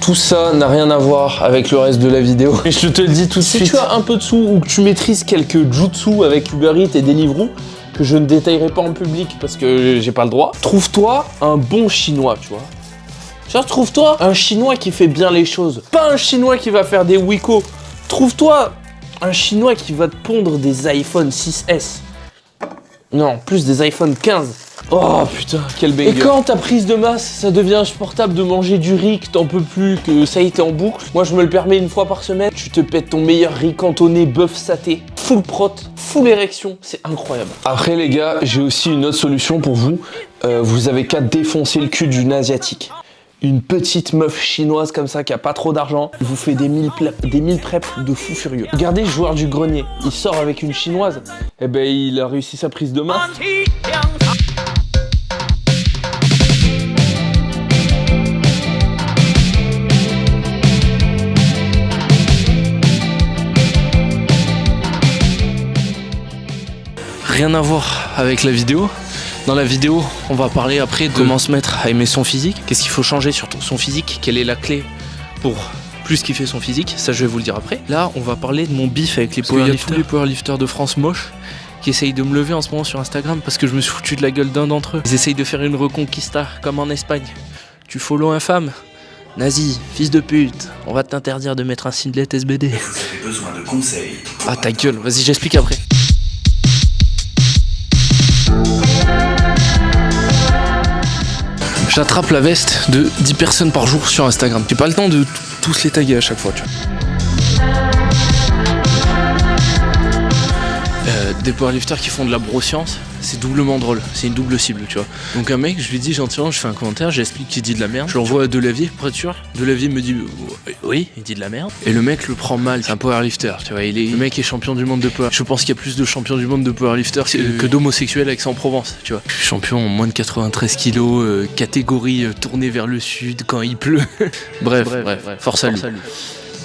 Tout ça n'a rien à voir avec le reste de la vidéo. Et je te le dis tout de suite. Si tu as un peu de sous ou que tu maîtrises quelques jutsu avec Uber Eats et Deliveroo, que je ne détaillerai pas en public parce que j'ai pas le droit, trouve-toi un bon chinois, tu vois. Genre, trouve-toi un chinois qui fait bien les choses. Pas un chinois qui va faire des Wiko. Trouve-toi un chinois qui va te pondre des iPhone 6S. Non, plus des iPhone 15. Oh putain, quel banger. Et quand ta prise de masse, ça devient insupportable de manger du riz que t'en peux plus, que ça y est, t'es en boucle. Moi, je me le permets une fois par semaine. Tu te pètes ton meilleur riz cantonné, bœuf saté, full prot, full érection. C'est incroyable. Après, les gars, j'ai aussi une autre solution pour vous. Vous avez qu'à défoncer le cul d'une asiatique. Une petite meuf chinoise comme ça qui a pas trop d'argent, il vous fait des meal prep de fou furieux. Regardez le joueur du grenier, il sort avec une chinoise, et ben il a réussi sa prise de masse. Rien à voir avec la vidéo. Dans la vidéo, on va parler après de comment se mettre à aimer son physique. Qu'est-ce qu'il faut changer sur son physique? Quelle est la clé pour plus kiffer son physique? Ça, je vais vous le dire après. Là, on va parler de mon bif avec les powerlifters. Il y a tous les powerlifters de France moches qui essayent de me lever en ce moment sur Instagram parce que je me suis foutu de la gueule d'un d'entre eux. Ils essayent de faire une reconquista comme en Espagne. Tu follow infâme? Nazi, fils de pute, on va t'interdire de mettre un singlet SBD. Vous avez besoin de conseils. Ah ta gueule, vas-y, j'explique après. J'attrape la veste de 10 personnes par jour sur Instagram. J'ai pas le temps de tous les taguer à chaque fois, tu vois. Des powerlifters qui font de la broscience, c'est doublement drôle, c'est une double cible, tu vois. Donc un mec, je lui dis gentiment, je fais un commentaire, j'explique qu'il dit de la merde, je l'envoie à Delavier pour être sûr. Delavier me dit oui, il dit de la merde. Et le mec le prend mal, c'est un powerlifter, tu vois. Le mec est champion du monde de power. Je pense qu'il y a plus de champions du monde de powerlifters que d'homosexuels avec Aix-en-Provence, tu vois. Champion en moins de 93 kilos, catégorie tournée vers le sud quand il pleut. bref, force à lui.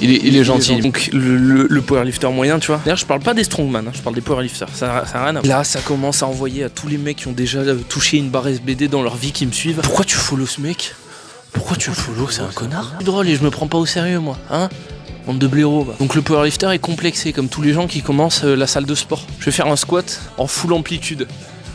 Il est gentil. Donc le powerlifter moyen, tu vois. D'ailleurs, je parle pas des strongman, hein, je parle des powerlifters. Ça a rien à voir. Là, ça commence à envoyer à tous les mecs qui ont déjà touché une barre SBD dans leur vie qui me suivent. Pourquoi tu follow ce mec? Pourquoi tu le follow? C'est un connard. C'est drôle et je me prends pas au sérieux, moi. Hein? Bande de blaireaux. Bah. Donc le powerlifter est complexé comme tous les gens qui commencent la salle de sport. Je vais faire un squat en full amplitude.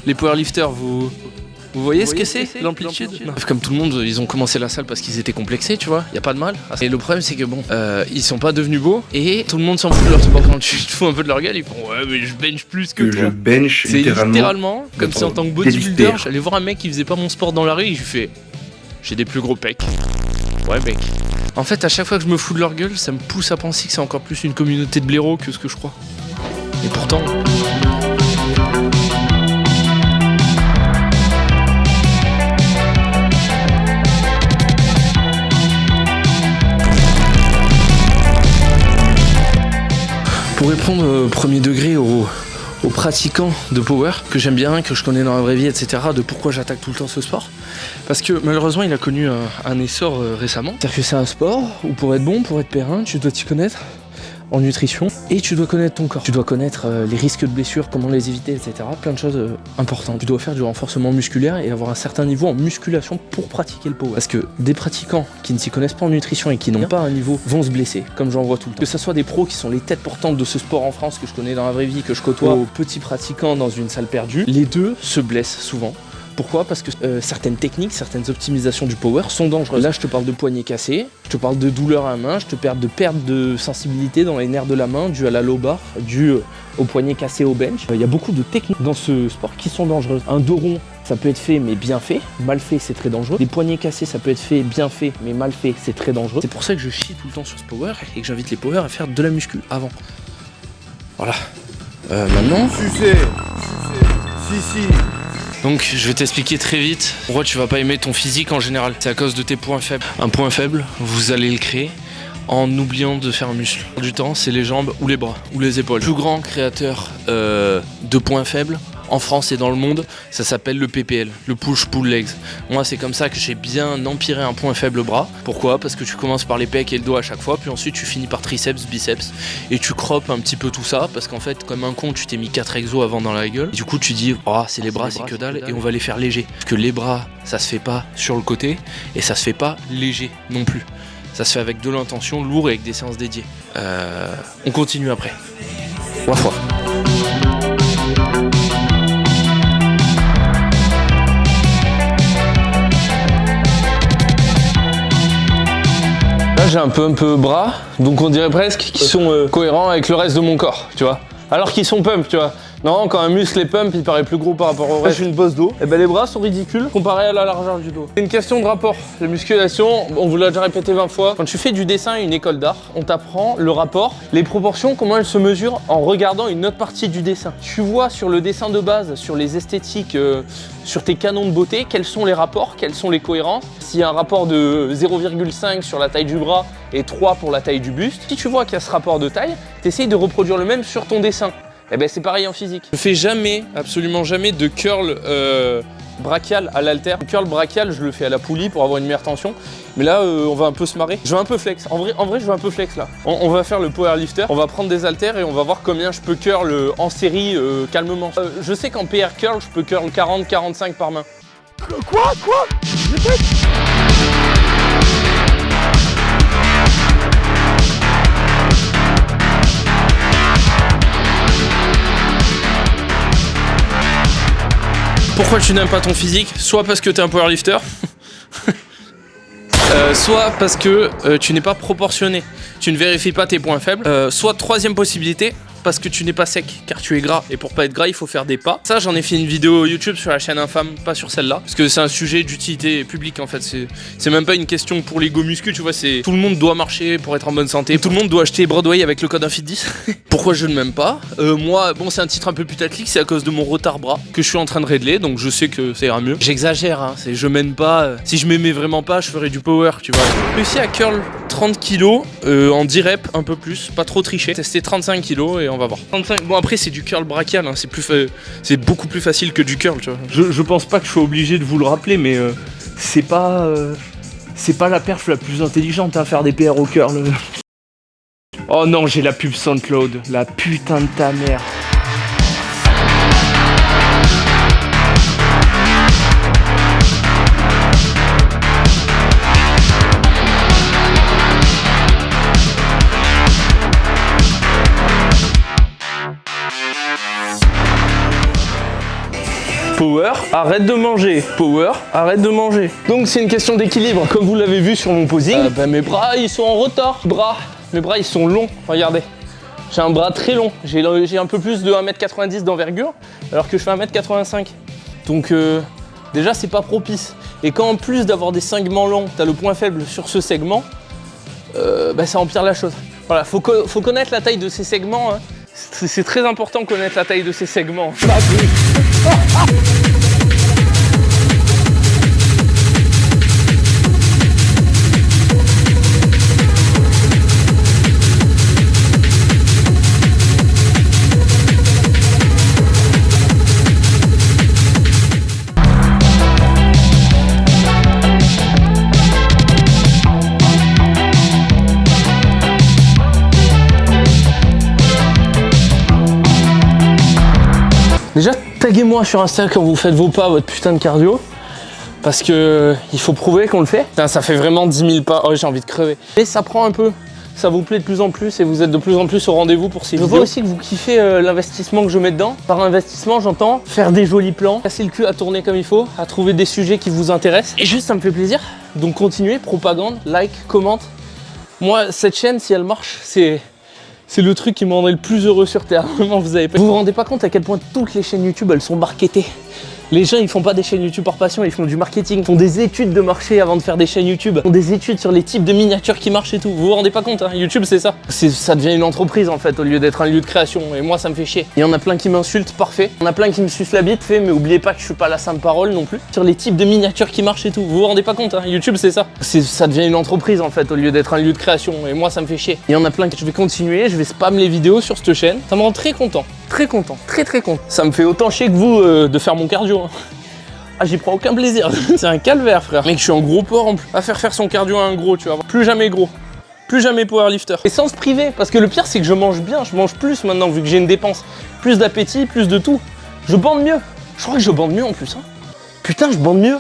Les powerlifters, vous voyez ce que c'est l'amplitude? Comme tout le monde, ils ont commencé la salle parce qu'ils étaient complexés, tu vois, y a pas de mal. Et le problème c'est que bon, ils sont pas devenus beaux et tout le monde s'en fout de leur sport. Quand tu te fous un peu de leur gueule, ils font ouais mais je bench plus que toi. Je bench c'est littéralement comme si en tant que bodybuilder, j'allais voir un mec qui faisait pas mon sport dans la rue et je lui fais j'ai des plus gros pecs. Ouais mec. En fait à chaque fois que je me fous de leur gueule, ça me pousse à penser que c'est encore plus une communauté de blaireaux que ce que je crois. Et pourtant... Pour répondre au premier degré aux pratiquants de power, que j'aime bien, que je connais dans la vraie vie, etc., de pourquoi j'attaque tout le temps ce sport, parce que malheureusement il a connu un essor récemment. C'est-à-dire que c'est un sport où pour être bon, pour être périn, tu dois t'y connaître en nutrition et tu dois connaître ton corps. Tu dois connaître les risques de blessures, comment les éviter, etc. Plein de choses importantes. Tu dois faire du renforcement musculaire et avoir un certain niveau en musculation pour pratiquer le power. Parce que des pratiquants qui ne s'y connaissent pas en nutrition et qui n'ont pas un niveau vont se blesser, comme j'en vois tout le temps. Que ce soit des pros qui sont les têtes portantes de ce sport en France que je connais dans la vraie vie, que je côtoie, aux petits pratiquants dans une salle perdue, les deux se blessent souvent. Pourquoi? Parce que certaines techniques, certaines optimisations du power sont dangereuses. Là, je te parle de poignet cassé, je te parle de douleur à la main, je te parle de perte de sensibilité dans les nerfs de la main due à la low bar, due au poignet cassé au bench. Il y a beaucoup de techniques dans ce sport qui sont dangereuses. Un dos rond, ça peut être fait mais bien fait. Mal fait, c'est très dangereux. Des poignets cassés, ça peut être fait bien fait mais mal fait, c'est très dangereux. C'est pour ça que je chie tout le temps sur ce power et que j'invite les power à faire de la muscu avant. Voilà. Maintenant... Si. Donc je vais t'expliquer très vite pourquoi tu vas pas aimer ton physique en général. C'est à cause de tes points faibles. Un point faible, vous allez le créer en oubliant de faire un muscle. Du temps, c'est les jambes ou les bras ou les épaules. Le plus grand créateur de points faibles en France et dans le monde, ça s'appelle le PPL, le push-pull legs. Moi, c'est comme ça que j'ai bien empiré un point faible bras. Pourquoi? Parce que tu commences par les pecs et le dos à chaque fois, puis ensuite tu finis par triceps, biceps, et tu croppes un petit peu tout ça, parce qu'en fait, comme un con, tu t'es mis 4 exos avant dans la gueule. Et du coup, tu dis, oh, c'est les bras, c'est que dalle, et on va les faire légers. Parce que les bras, ça se fait pas sur le côté, et ça se fait pas léger non plus. Ça se fait avec de l'intention, lourd et avec des séances dédiées. On continue après. Waf waf. Là j'ai un peu bras, donc on dirait presque qu'ils sont cohérents avec le reste de mon corps, tu vois. Alors qu'ils sont pump, tu vois. Non, quand un muscle est pump, il paraît plus gros par rapport au reste. J'ai une bosse dos. Et ben les bras sont ridicules comparés à la largeur du dos. C'est une question de rapport. La musculation, on vous l'a déjà répété 20 fois. Quand tu fais du dessin à une école d'art, on t'apprend le rapport, les proportions, comment elles se mesurent en regardant une autre partie du dessin. Tu vois sur le dessin de base, sur les esthétiques, sur tes canons de beauté, quels sont les rapports, quelles sont les cohérences. S'il y a un rapport de 0,5 sur la taille du bras et 3 pour la taille du buste, si tu vois qu'il y a ce rapport de taille, tu essayes de reproduire le même sur ton dessin. Eh ben c'est pareil en physique. Je fais jamais, absolument jamais de curl brachial à l'haltère. Le curl brachial, je le fais à la poulie pour avoir une meilleure tension. Mais là, on va un peu se marrer. Je vais un peu flex. En vrai, je vais un peu flex là. On va faire le powerlifter. On va prendre des haltères et on va voir combien je peux curl en série calmement. Je sais qu'en PR curl, je peux curl 40-45 par main. Quoi Pourquoi tu n'aimes pas ton physique? Soit parce que t'es un powerlifter, soit parce que tu n'es pas proportionné, tu ne vérifies pas tes points faibles, soit troisième possibilité, parce que tu n'es pas sec, car tu es gras, et pour pas être gras, il faut faire des pas. Ça, j'en ai fait une vidéo YouTube sur la chaîne Infâme, pas sur celle-là, parce que c'est un sujet d'utilité publique en fait, c'est même pas une question pour les go muscu, tu vois, c'est tout le monde doit marcher pour être en bonne santé, tout le monde doit acheter Broadway avec le code Infit10. Pourquoi je ne m'aime pas? Moi, bon, c'est un titre un peu putaclic, c'est à cause de mon retard bras, que je suis en train de régler, donc je sais que ça ira mieux. J'exagère, hein, je m'aime pas, si je m'aimais vraiment pas, je ferais du power, tu vois. J'ai réussi à curl 30 kg en 10 reps, un peu plus, pas trop tricher, tester 35 kg et on va voir. 35, bon après c'est du curl brachial, hein, c'est beaucoup plus facile que du curl, tu vois. Je pense pas que je sois obligé de vous le rappeler, mais c'est pas la perf la plus intelligente à faire des PR au curl. Oh non, j'ai la pub SoundCloud, la putain de ta mère. Power, arrête de manger. Power, arrête de manger. Donc c'est une question d'équilibre. Comme vous l'avez vu sur mon posing, mes bras ils sont en retard. Mes bras ils sont longs, regardez. J'ai un bras très long. J'ai un peu plus de 1m90 d'envergure, alors que je fais 1m85. Donc déjà c'est pas propice. Et quand en plus d'avoir des segments longs, t'as le point faible sur ce segment, ça empire la chose. Voilà, faut connaître la taille de ces segments. Hein. C'est très important de connaître la taille de ces segments. Déjà, taguez-moi sur Insta quand vous faites vos pas, votre putain de cardio. Parce que il faut prouver qu'on le fait. Putain, ça fait vraiment 10 000 pas. Oh, j'ai envie de crever. Et ça prend un peu. Ça vous plaît de plus en plus et vous êtes de plus en plus au rendez-vous pour ces vidéos. Je vois aussi que vous kiffez l'investissement que je mets dedans. Par investissement, j'entends faire des jolis plans, casser le cul à tourner comme il faut, à trouver des sujets qui vous intéressent. Et juste, ça me fait plaisir. Donc continuez, propagande, like, commente. Moi, cette chaîne, si elle marche, c'est le truc qui me rendrait le plus heureux sur Terre. Vraiment, vous vous rendez pas compte à quel point toutes les chaînes YouTube, elles sont marketées. Les gens, ils font pas des chaînes YouTube par passion, ils font du marketing. Ils font des études de marché avant de faire des chaînes YouTube. Ils font des études sur les types de miniatures qui marchent et tout. Vous vous rendez pas compte, hein, YouTube, c'est ça. Ça devient une entreprise, en fait, au lieu d'être un lieu de création. Et moi, ça me fait chier. Il y en a plein qui m'insultent, parfait. Il y en a plein qui me sucent la bite, fait, mais oubliez pas que je suis pas la simple parole non plus. Sur les types de miniatures qui marchent et tout. Vous vous rendez pas compte, hein, YouTube, c'est ça. Ça devient une entreprise, en fait, au lieu d'être un lieu de création. Et moi, ça me fait chier. Il y en a plein qui... Je vais continuer, je vais spam les vidéos sur cette chaîne. Ça me rend très content. Très content. Très content. Ça me fait autant chier que vous de faire mon cardio, hein. Ah, j'y prends aucun plaisir. C'est un calvaire, frère. Mec, je suis en gros porc en plus. À faire son cardio à un gros, tu vois. Plus jamais gros. Plus jamais powerlifter. Et sans se priver. Parce que le pire, c'est que je mange bien. Je mange plus maintenant, vu que j'ai une dépense. Plus d'appétit, plus de tout. Je bande mieux. Je crois que je bande mieux en plus. Hein. Putain, je bande mieux.